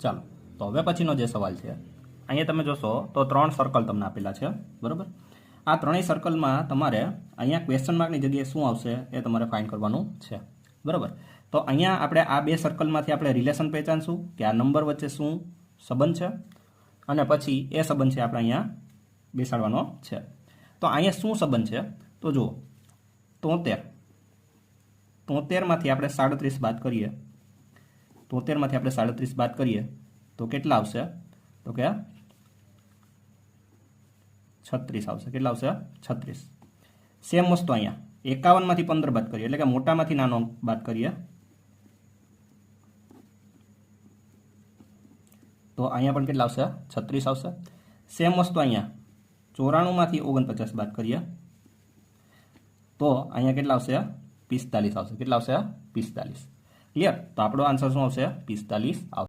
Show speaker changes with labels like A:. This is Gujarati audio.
A: ચાલો, તો હવે પછીનો જે સવાલ છે, અહીંયા તમે જોશો તો 3 સર્કલ તમને આપેલા છે, બરાબર. આ ત્રણેય સર્કલમાં તમારે અહીંયા ક્વેશ્ચન માર્કની જગ્યાએ શું આવશે એ તમારે ફાઇન્ડ કરવાનું છે, બરાબર. તો અહીંયા આપણે આ 2 સર્કલમાંથી આપણે રિલેશન પહેચાનશું કે આ નંબર વચ્ચે શું સંબંધ છે, અને પછી એ સંબંધ છે આપણે અહીંયા બેસાડવાનો છે. તો અહીંયા શું સંબંધ છે, તો જુઓ 73માંથી આપણે 37 બાદ કરીએ, 73માંથી આપણે 37 બાદ કરીએ તો કેટલા આવશે, તો કે 36 આવશે. કેટલા આવશે? 36. સેમ વસ્તુ અહીંયા 51માંથી 15 બાદ કરીએ, એટલે કે મોટામાંથી નાનો બાદ કરીએ તો અહીંયા પણ કેટલા આવશે? 36 આવશે. સેમ વસ્તુ અહીંયા 94માંથી 49 બાદ કરીએ તો અહીંયા કેટલા આવશે? 45 આવશે. કેટલા આવશે? 45. ક્લિયર? તો આપણો આન્સર શું આવશે? 45 આવશે.